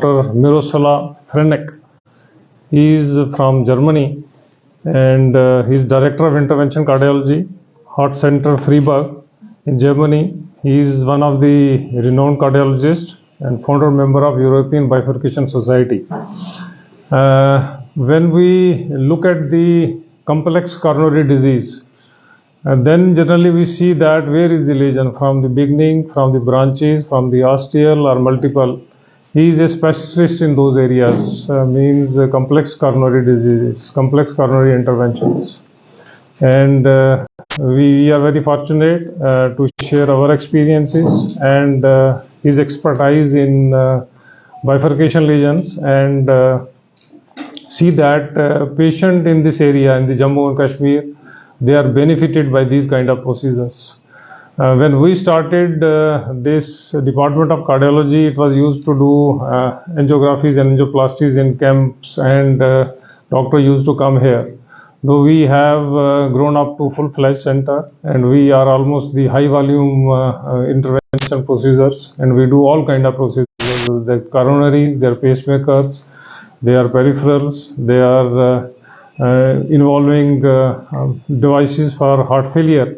Dr. Miroslaw Ferenc. He is from Germany and he is Director of Interventional Cardiology, Heart Center Freiburg in Germany. He is one of the renowned cardiologists and founder member of European Bifurcation Society. When we look at the complex coronary disease, then generally we see that where is the lesion from the beginning, from the branches, from the ostial or multiple. He is a specialist in those areas, means complex coronary diseases, complex coronary interventions. And we are very fortunate to share our experiences and his expertise in bifurcation lesions and see that patient in this area, in the Jammu and Kashmir, they are benefited by these kind of procedures. When we started this department of cardiology, it was used to do angiographies and angioplasties in camps, and doctor used to come here. Though we have grown up to full-fledged center, and we are almost the high-volume intervention procedures, and we do all kind of procedures. There are coronaries, there are pacemakers, they are peripherals, they are involving devices for heart failure.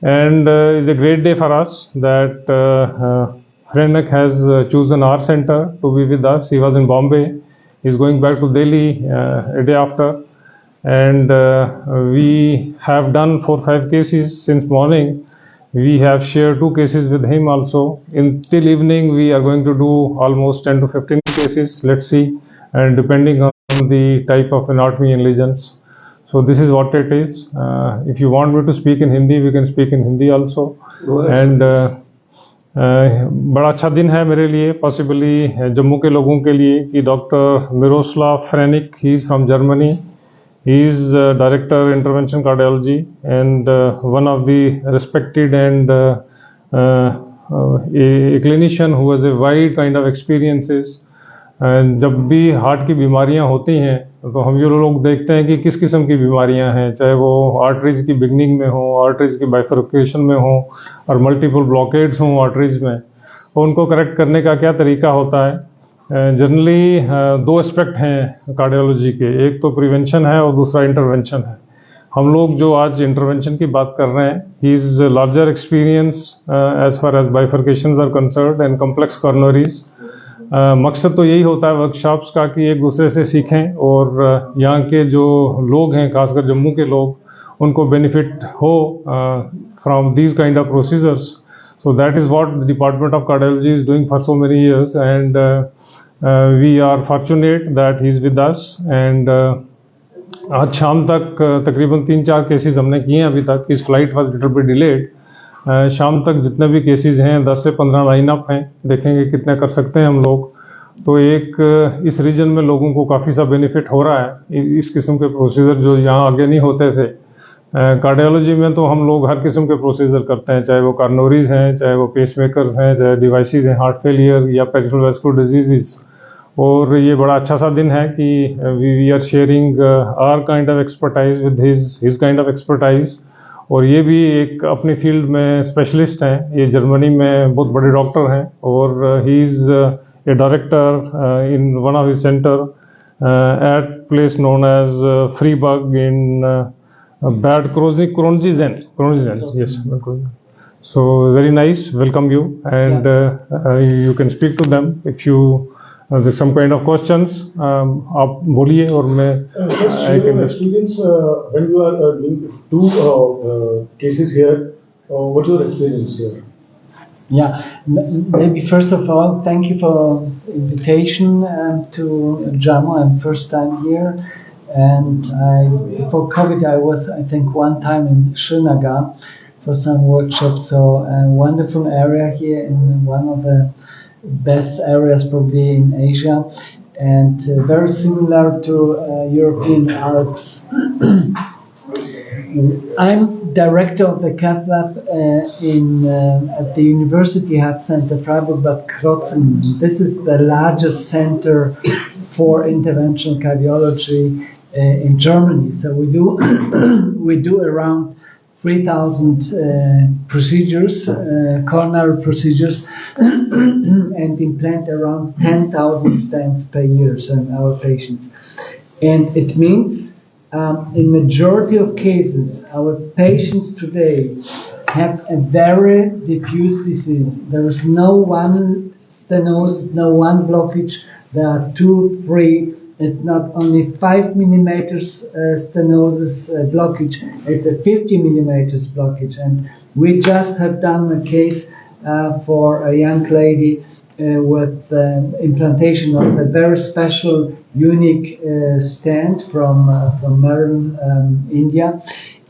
And it's a great day for us that Ferenc has chosen our center to be with us. He was in Bombay. He's going back to Delhi a day after. And we have done 4-5 cases since morning. We have shared 2 cases with him also. Till evening, we are going to do almost 10 to 15 cases. Let's see. And depending on the type of anatomy and lesions. So this is what it is. If you want me to speak in Hindi, we can speak in Hindi also. And बड़ा अच्छा दिन है मेरे लिए, possibly Jammu के लोगों के लिए, कि doctor Miroslav phrenic, he is from Germany. He is Director Interventional Cardiology and one of the respected and a clinician who has a wide kind of experiences. जब भी हार्ट की बीमारियां होती हैं तो हम ये लोग देखते हैं कि किस किस्म की बीमारियां हैं, चाहे वो आर्टरीज की बिगनिंग में हो, आर्टरीज की बाइफरकेशन में हो और मल्टीपल ब्लॉकेड्स हों आर्टरीज में, तो उनको करेक्ट करने का क्या तरीका होता है. जनरली 2 एस्पेक्ट हैं कार्डियोलॉजी के, एक तो प्रिवेंशन है और दूसरा इंटरवेंशन है. हम लोग जो आज इंटरवेंशन की बात कर रहे हैं, he is larger experience as far as bifurcations are concerned and complex coronaries. मकसद तो यही होता है वर्कशॉप्स का कि एक दूसरे से सीखें और यहाँ के जो लोग हैं, खासकर जम्मू के लोग, उनको बेनिफिट हो from these kind of procedures. So that is what the department of cardiology is doing for so many years and we are fortunate that he is with us. एंड आज शाम तक तकरीबन 3-4 केसेस हमने किए हैं अभी तक. इस flight was little bit delayed. शाम तक जितने भी केसेस हैं 10 से 15 लाइन अप हैं, देखेंगे कितने कर सकते हैं हम लोग. तो एक इस रीजन में लोगों को काफ़ी सा बेनिफिट हो रहा है इस किस्म के प्रोसीजर जो यहाँ आगे नहीं होते थे. कार्डियोलॉजी में तो हम लोग हर किस्म के प्रोसीजर करते हैं, चाहे वो कार्नोरीज हैं, चाहे वो पेसमेकर्स हैं, चाहे डिवाइसेस हैं, हार्ट फेलियर या पेरिफेरल वैस्कुलर डिजीज़. और ये बड़ा अच्छा सा दिन है कि we are sharing our kind of expertise with his kind of expertise. और ये भी एक अपनी फील्ड में स्पेशलिस्ट हैं. ये जर्मनी में बहुत बड़े डॉक्टर हैं और he is a director in one of his centre at place known as Freiburg in Bad Krozingen. Yes. So very nice. Welcome you, and you can speak to them if you there's some kind of questions. आप बोलिए और मैं I can experience when you are doing 2 cases here. What your experience here? Yeah, maybe first of all, thank you for invitation to Jammu. I'm first time here, and before COVID I was, I think, one time in Srinagar for some workshops. So a wonderful area here in one of the best areas probably in Asia, and very similar to European Alps. I'm director of the cath lab at the University Heart Center Freiburg Bad Krotzen. This is the largest center for interventional cardiology in Germany. So we do around 3,000 procedures, coronary procedures, and implant around 10,000 stents per year in our patients. And it means in majority of cases, our patients today have a very diffuse disease. There is no one stenosis, no one blockage. There are 2, 3. It's not only 5 millimeters stenosis blockage, it's a 50 millimeters blockage. And we just have done a case for a young lady with implantation of a very special, unique stent from Maryland, India.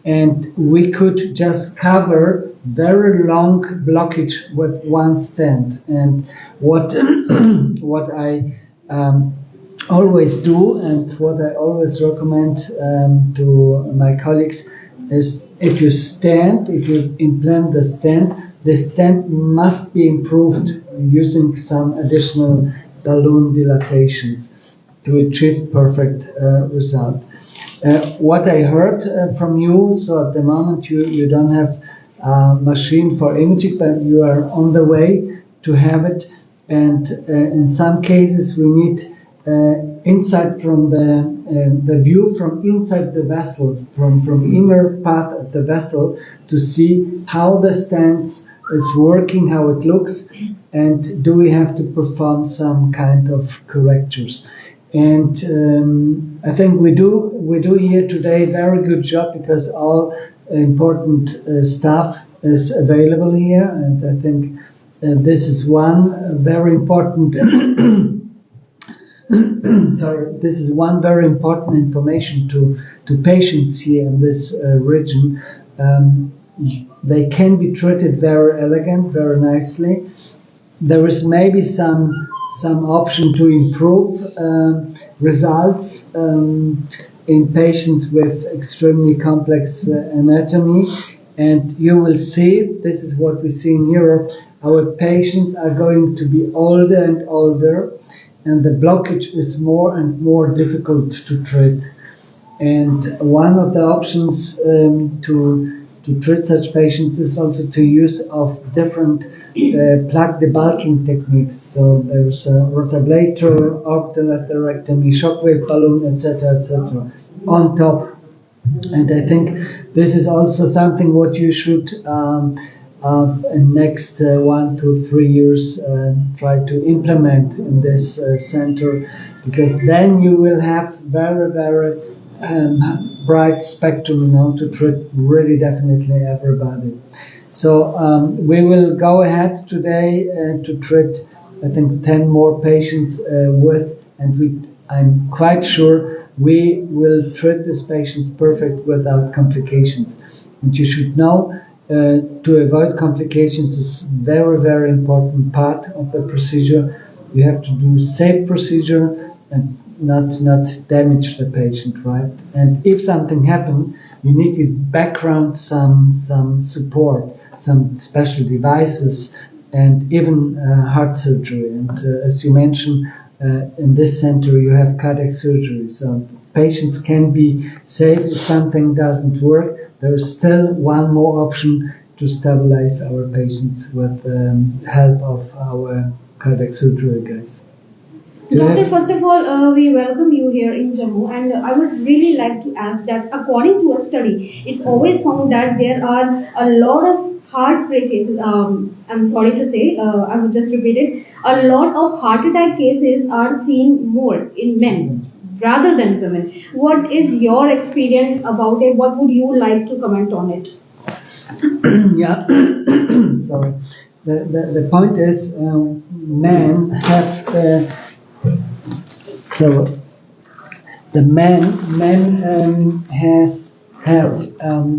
And we could just cover very long blockage with one stent. And what I always do, and what I always recommend to my colleagues is if you implant the stent must be improved using some additional balloon dilatations to achieve perfect result. What I heard from you, so at the moment you don't have a machine for imaging, but you are on the way to have it. And in some cases we need insight from the view from inside the vessel, from inner part of the vessel, to see how the stents is working, how it looks, and do we have to perform some kind of correctures. And I think we do here today very good job, because all important staff is available here, and I think this is one very important this is one very important information to patients here in this region. They can be treated very elegant, very nicely. There is maybe some option to improve results in patients with extremely complex anatomy. And you will see, this is what we see in Europe, our patients are going to be older and older, and the blockage is more and more difficult to treat. And one of the options to treat such patients is also to use of different plaque debulking techniques. So there's a rotablator, orbital atherectomy, shockwave balloon, etc., on top. And I think this is also something what you should of next 1 to 3 years try to implement in this center, because then you will have very, very bright spectrum, to treat really definitely everybody. So we will go ahead today to treat, I think, 10 more patients I'm quite sure we will treat these patients perfect without complications. And you should know to avoid complications is very, very important part of the procedure. You have to do safe procedure and not damage the patient, right? And if something happened, you need in background some support, some special devices, and even heart surgery. And as you mentioned, in this center you have cardiac surgery, so patients can be safe if something doesn't work. There is still one more option to stabilize our patients with help of our cardiac surgery guys. Doctor, first of all, we welcome you here in Jammu, and I would really like to ask that according to a study, it's always found that there are a lot of heart cases. I'm sorry to say, I will just repeat it. A lot of heart attack cases are seen more in men rather than women. What is your experience about it? What would you like to comment on it? Yeah, sorry. The point is, men have so the men have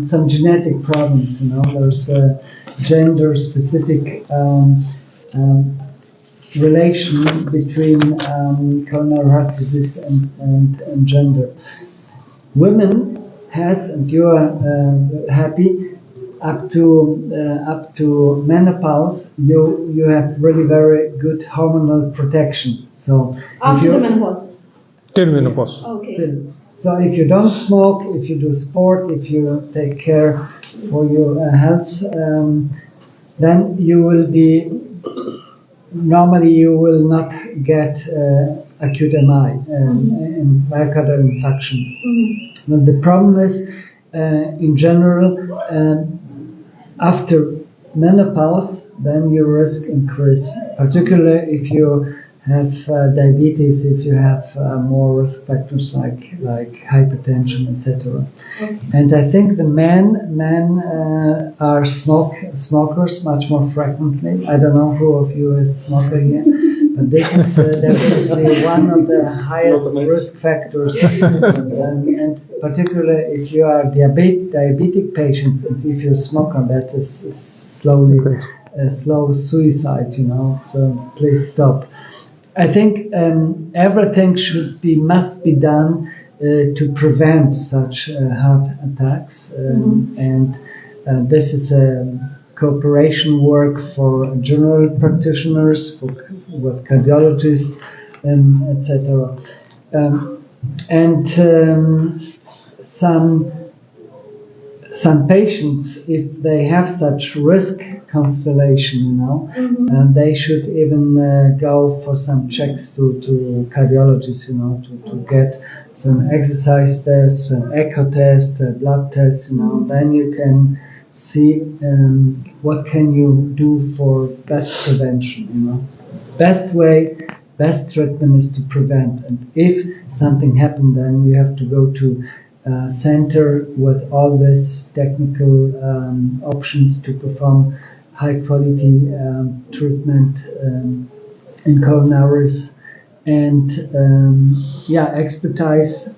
some genetic problems. There's a gender-specific relation between coronary heart disease and gender. Women has, and you are happy, up to menopause, you have really very good hormonal protection. So after the menopause. Till menopause. Okay. So if you don't smoke, if you do sport, if you take care for your health, then you will be, normally you will not get acute MI, and myocardial infarction. But the problem is, in general, after menopause, then your risk increase, particularly if you have diabetes, if you have more risk factors like hypertension, etc. And I think the men are smokers much more frequently. I don't know who of you is smoker here, but this is definitely one of the highest risk factors. And particularly if you are diabetic patients, and if you're a smoker, that is slow suicide, so please stop. I think everything must be done to prevent such heart attacks, and this is a cooperation work for general practitioners, with cardiologists, etc. And some patients, if they have such risk constellation, they should even go for some checks to cardiologists, to get some exercise tests, an echo test, a blood test, then you can see what can you do for best prevention, Best treatment is to prevent, and if something happened, then you have to go to center with all these technical options to perform high quality treatment in coronaries, and expertise